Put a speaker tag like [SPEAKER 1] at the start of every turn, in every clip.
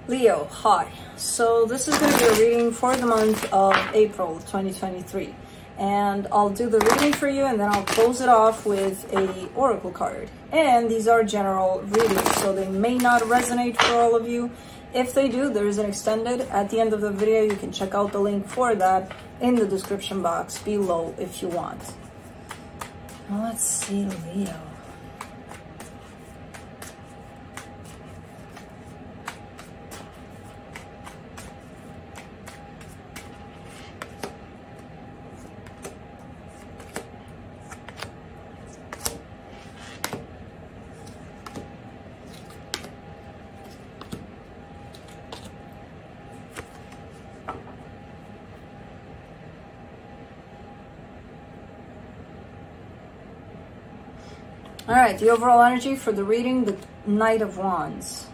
[SPEAKER 1] Leo, hi. So this is going to be a reading for the month of April 2023. And I'll do the reading for you and then I'll close it off with a oracle card. And these are general readings, so they may not resonate for all of you. If they do, there is an extended at the end of the video. You can check out the link for that in the description box below if you want. Now let's see, Leo. All right, the overall energy for the reading, the Knight of Wands.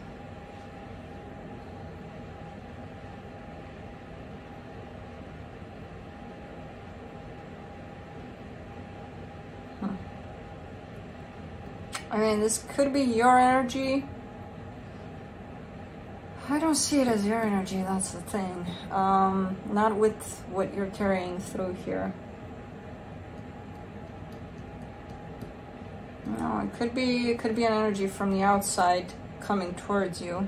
[SPEAKER 1] I mean, this could be your energy. I don't see it as your energy, that's the thing. Not with what you're carrying through here. No, it could be an energy from the outside coming towards you.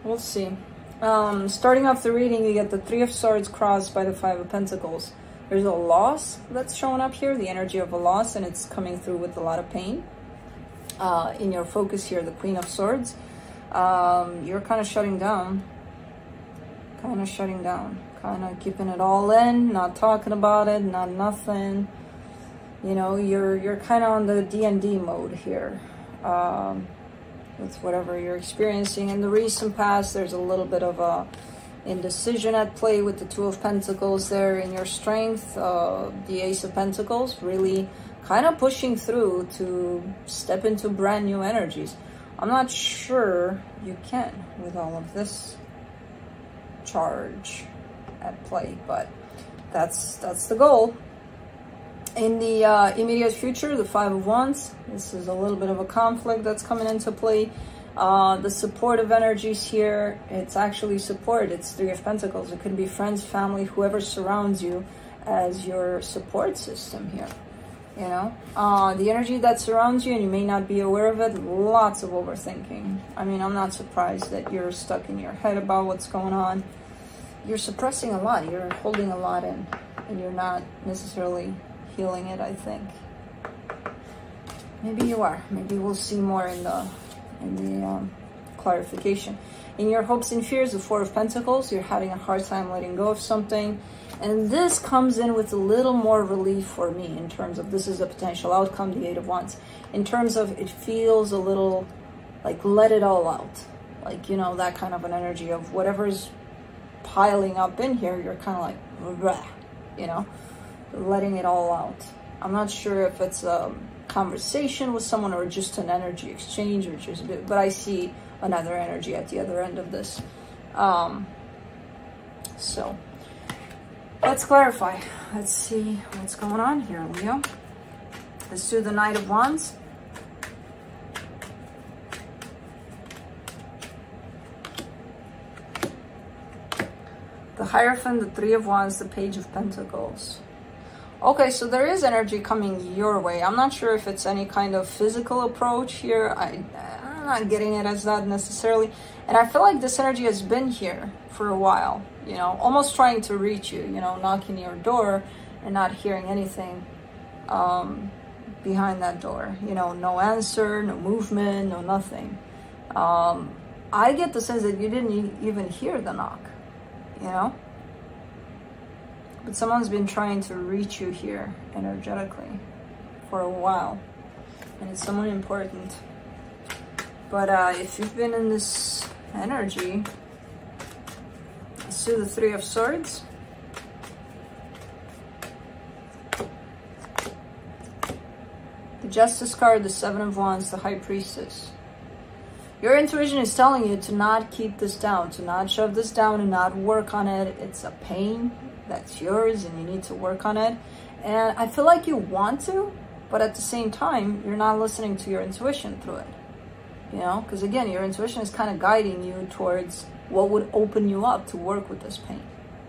[SPEAKER 1] We'll see. Starting off the reading, you get the Three of Swords crossed by the Five of Pentacles. There's a loss that's showing up here, the energy of a loss, and it's coming through with a lot of pain. In your focus here, the Queen of Swords. You're kind of shutting down. Kind of keeping it all in, not talking about it, not nothing. You know, you're kind of on the D&D mode here with whatever you're experiencing. In the recent past, there's a little bit of a indecision at play with the Two of Pentacles there in your strength. The Ace of Pentacles really kind of pushing through to step into brand new energies. I'm not sure you can with all of this charge at play, but that's the goal. In the immediate future, the Five of Wands, this is a little bit of a conflict that's coming into play. The supportive energies here, it's actually support. It's Three of Pentacles. It could be friends, family, whoever surrounds you as your support system here. You know, the energy that surrounds you, and you may not be aware of it, lots of overthinking. I mean, I'm not surprised that you're stuck in your head about what's going on. You're suppressing a lot. You're holding a lot in, and you're not necessarily healing it, I think. Maybe you are. Maybe we'll see more in the clarification. In your hopes and fears, the Four of Pentacles, you're having a hard time letting go of something. And this comes in with a little more relief for me in terms of this is a potential outcome, the Eight of Wands. In terms of it feels a little like let it all out. Like, you know, that kind of an energy of whatever's piling up in here, you're kind of like, bleh, you know, letting it all out. I'm not sure if it's a conversation with someone or just an energy exchange, which is a bit, but I see another energy at the other end of this. So let's clarify. Let's see what's going on here, Leo. Let's do the Knight of Wands. The Hierophant, the Three of Wands, the Page of Pentacles. Okay, so there is energy coming your way. I'm not sure if it's any kind of physical approach here. I'm not getting it as that necessarily. And I feel like this energy has been here for a while, you know, almost trying to reach you, you know, knocking your door and not hearing anything behind that door. You know, no answer, no movement, no nothing. I get the sense that you didn't even hear the knock, you know? But someone's been trying to reach you here energetically for a while. And it's someone important. But if you've been in this energy, let's do the Three of Swords. The Justice card, the Seven of Wands, the High Priestess. Your intuition is telling you to not keep this down, to not shove this down and not work on it. It's a pain that's yours and you need to work on it. And I feel like you want to, but at the same time, you're not listening to your intuition through it. You know, because again, your intuition is kind of guiding you towards What would open you up to work with this pain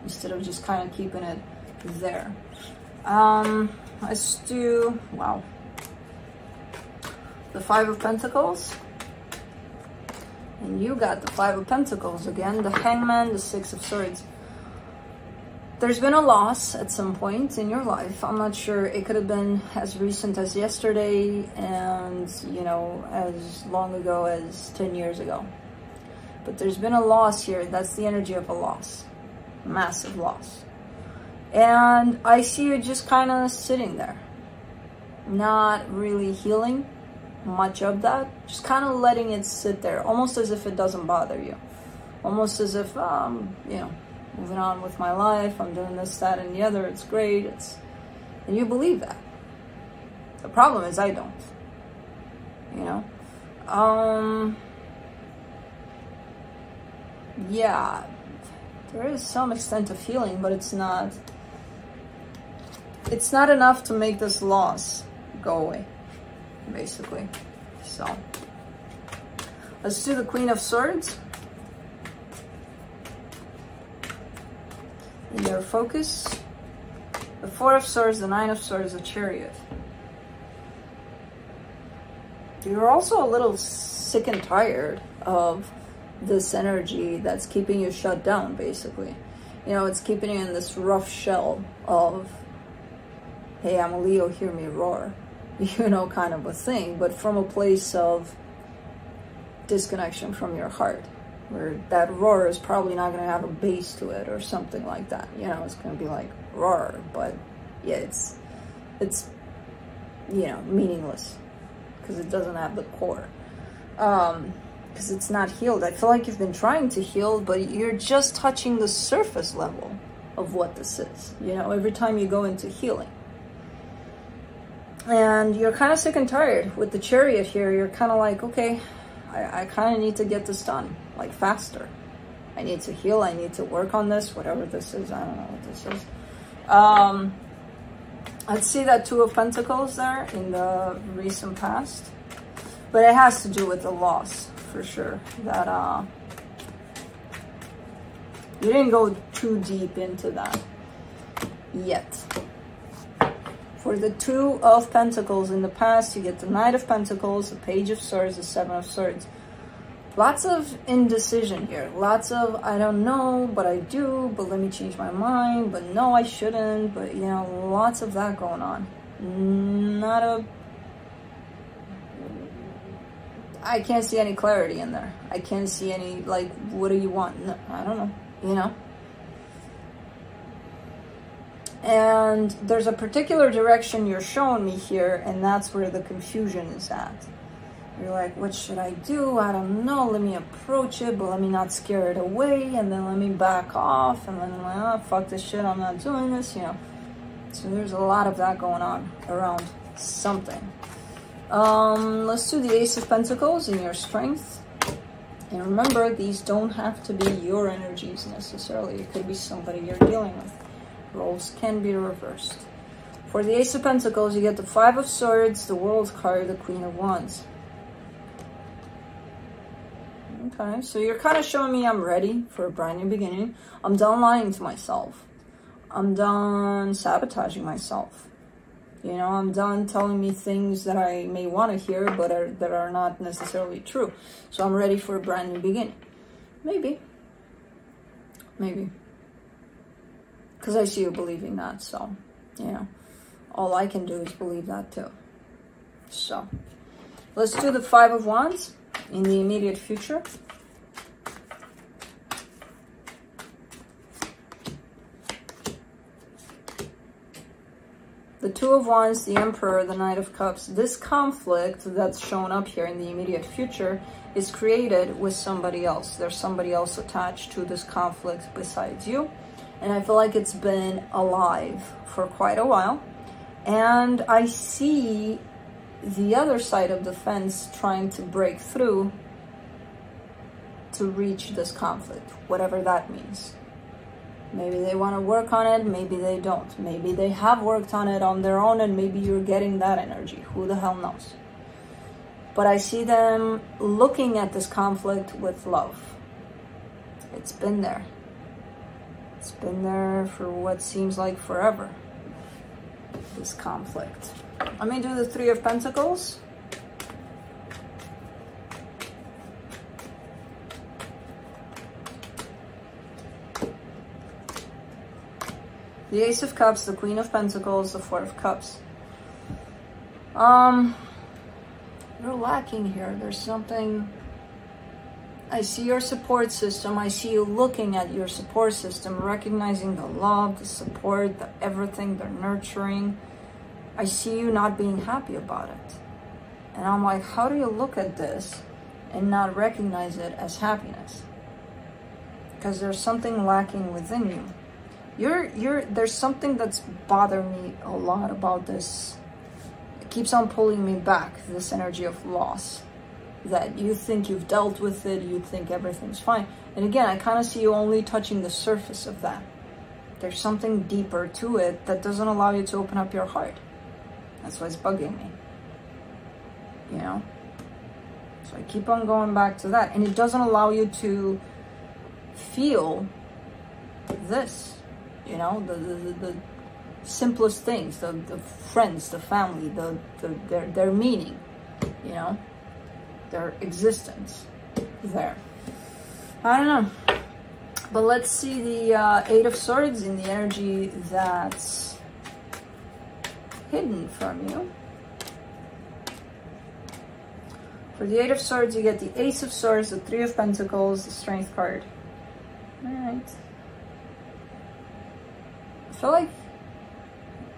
[SPEAKER 1] instead of just kind of keeping it there? Let's do, wow, the Five of Pentacles. And you got the Five of Pentacles again, the Hangman, the Six of Swords. There's been a loss at some point in your life. I'm not sure. It could have been as recent as yesterday and, you know, as long ago as 10 years ago. But there's been a loss here. That's the energy of a loss. Massive loss. And I see you just kind of sitting there. Not really healing much of that. Just kind of letting it sit there. Almost as if it doesn't bother you. Almost as if, you know, moving on with my life, I'm doing this, that, and the other, it's great, and you believe that. The problem is I don't, you know? Yeah, there is some extent of healing, but it's not enough to make this loss go away, basically. So, let's do the Queen of Swords. In your focus, the Four of Swords, the Nine of Swords, the Chariot. You're also a little sick and tired of this energy that's keeping you shut down, basically. You know, it's keeping you in this rough shell of, hey, I'm a Leo, hear me roar, you know, kind of a thing, but from a place of disconnection from your heart, where that roar is probably not going to have a bass to it or something like that. You know, it's going to be like roar, but yeah, it's you know, meaningless because it doesn't have the core. Because it's not healed. I feel like you've been trying to heal, but you're just touching the surface level of what this is. You know, every time you go into healing. And you're kind of sick and tired. With the Chariot here, you're kind of like, okay, I kind of need to get this done, like faster. I need to heal, I need to work on this, whatever this is, I don't know what this is. Let's see that Two of Pentacles there in the recent past. But it has to do with the loss, for sure. That, you didn't go too deep into that yet. For the Two of Pentacles in the past, you get the Knight of Pentacles, the Page of Swords, the Seven of Swords. Lots of indecision here. Lots of, I don't know, but I do, but let me change my mind, but no, I shouldn't, but, you know, lots of that going on. Not a... I can't see any clarity in there. I can't see any, like, what do you want? No, I don't know, you know? And there's a particular direction you're showing me here, and that's where the confusion is at. You're like, what should I do? I don't know. Let me approach it, but let me not scare it away, and then let me back off, and then I'm like, oh, fuck this shit, I'm not doing this, you know. So there's a lot of that going on around something. Let's do the Ace of Pentacles in your strength. And remember, these don't have to be your energies necessarily. It could be somebody you're dealing with. Roles can be reversed. For the Ace of Pentacles, you get the Five of Swords, the World card, the Queen of Wands. Okay, so you're kind of showing me I'm ready for a brand new beginning. I'm done lying to myself. I'm done sabotaging myself. You know, I'm done telling me things that I may want to hear, but that are not necessarily true. So I'm ready for a brand new beginning. Maybe. Maybe. Because I see you believing that, so, you know, all I can do is believe that too. So, let's do the Five of Wands in the immediate future. The Two of Wands, the Emperor, the Knight of Cups. This conflict that's shown up here in the immediate future is created with somebody else. There's somebody else attached to this conflict besides you. And I feel like it's been alive for quite a while. And I see the other side of the fence trying to break through to reach this conflict, whatever that means. Maybe they want to work on it, maybe they don't. Maybe they have worked on it on their own and maybe you're getting that energy. Who the hell knows? But I see them looking at this conflict with love. It's been there. It's been there for what seems like forever, this conflict. Let me do the Three of Pentacles. The Ace of Cups, the Queen of Pentacles, the Four of Cups. You're lacking here. There's something. I see your support system. I see you looking at your support system, recognizing the love, the support, the everything, the nurturing. I see you not being happy about it. And I'm like, how do you look at this and not recognize it as happiness? Because there's something lacking within you. There's something that's bothered me a lot about this. It keeps on pulling me back, this energy of loss. That you think you've dealt with it, you think everything's fine. And again, I kind of see you only touching the surface of that. There's something deeper to it that doesn't allow you to open up your heart. That's why it's bugging me. You know? So I keep on going back to that. And it doesn't allow you to feel this. You know, the simplest things, the friends, the family, their meaning, you know, their existence there. I don't know. But let's see the Eight of Swords in the energy that's hidden from you. For the Eight of Swords, you get the Ace of Swords, the Three of Pentacles, the Strength card. All right. I feel like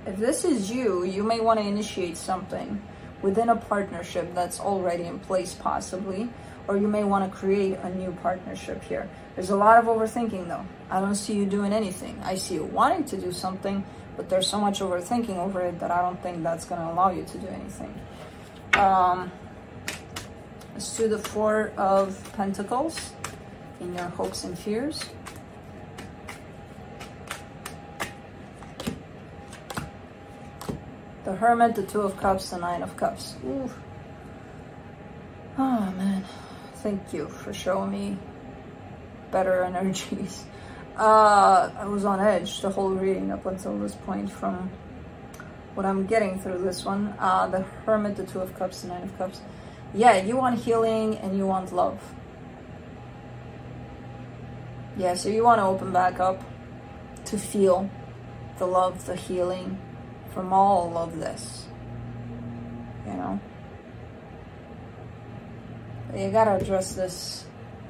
[SPEAKER 1] if this is you, you may want to initiate something within a partnership that's already in place possibly, or you may want to create a new partnership here. There's a lot of overthinking though. I don't see you doing anything. I see you wanting to do something, but there's so much overthinking over it that I don't think that's going to allow you to do anything. Let's do the Four of Pentacles in your hopes and fears. The Hermit, the Two of Cups, the Nine of Cups. Ooh. Oh, man. Thank you for showing me better energies. I was on edge the whole reading up until this point from what I'm getting through this one. The Hermit, the Two of Cups, the Nine of Cups. Yeah, you want healing and you want love. Yeah, so you want to open back up to feel the love, the healing from all of this, you know. But you gotta address this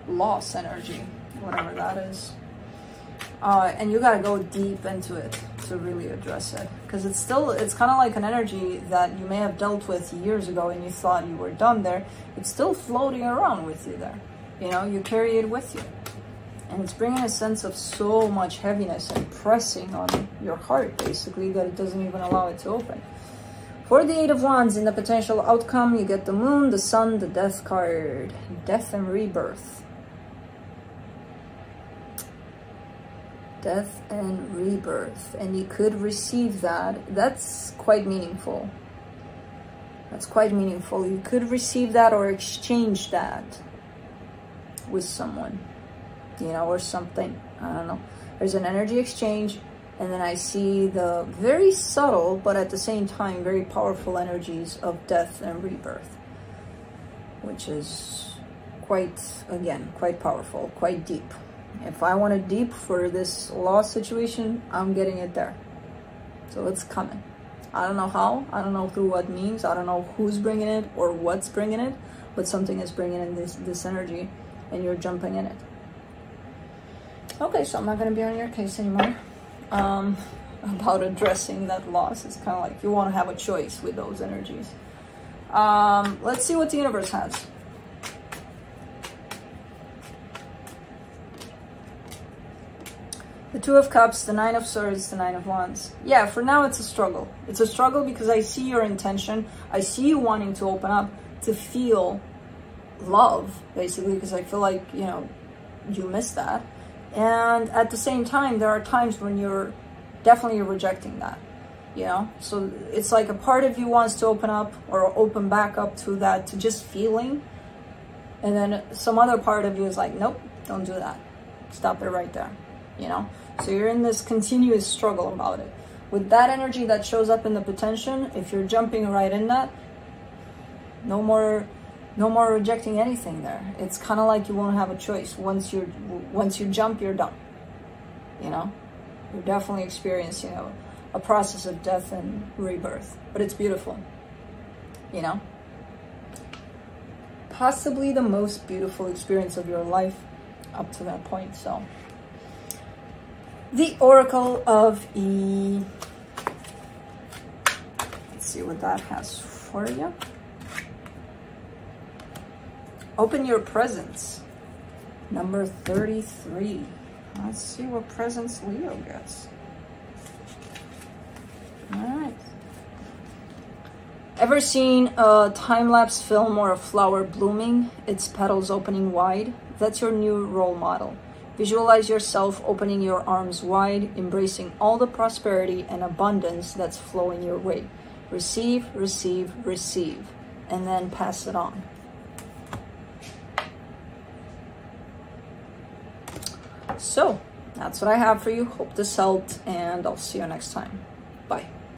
[SPEAKER 1] loss energy, whatever that is. And you gotta go deep into it to really address it. Because it's kind of like an energy that you may have dealt with years ago and you thought you were done there. It's still floating around with you there. You know, you carry it with you. And it's bringing a sense of so much heaviness and pressing on your heart, basically, that it doesn't even allow it to open. For the Eight of Wands, in the potential outcome, you get the Moon, the Sun, the Death card. Death and rebirth. Death and rebirth. And you could receive that. That's quite meaningful. That's quite meaningful. You could receive that or exchange that with someone. You know, or something. I don't know. There's an energy exchange, and then I see the very subtle, but at the same time, very powerful energies of death and rebirth, which is quite, again, quite powerful, quite deep. If I want it deep for this loss situation, I'm getting it there. So it's coming. I don't know how. I don't know through what means. I don't know who's bringing it or what's bringing it, but something is bringing in this energy, and you're jumping in it. Okay, so I'm not going to be on your case anymore about addressing that loss. It's kind of like you want to have a choice with those energies. Let's see what the universe has. The Two of Cups, the Nine of Swords, the Nine of Wands. Yeah, for now it's a struggle. It's a struggle because I see your intention. I see you wanting to open up, to feel love, basically, because I feel like, you know, you miss that. And at the same time, there are times when you're definitely rejecting that, you know? So it's like a part of you wants to open up or open back up to that, to just feeling. And then some other part of you is like, nope, don't do that. Stop it right there, you know? So you're in this continuous struggle about it. With that energy that shows up in the potential, if you're jumping right in that, no more rejecting anything there. It's kind of like you won't have a choice. Once you jump, you're done. You know, you're definitely experiencing a process of death and rebirth, but it's beautiful. You know, possibly the most beautiful experience of your life up to that point. So, the Oracle of E. Let's see what that has for you. Open your presents. Number 33. Let's see what presents Leo gets. All right. Ever seen a time-lapse film or a flower blooming, its petals opening wide? That's your new role model. Visualize yourself opening your arms wide, embracing all the prosperity and abundance that's flowing your way. Receive, receive, receive, and then pass it on. So, that's what I have for you. Hope this helped, and I'll see you next time.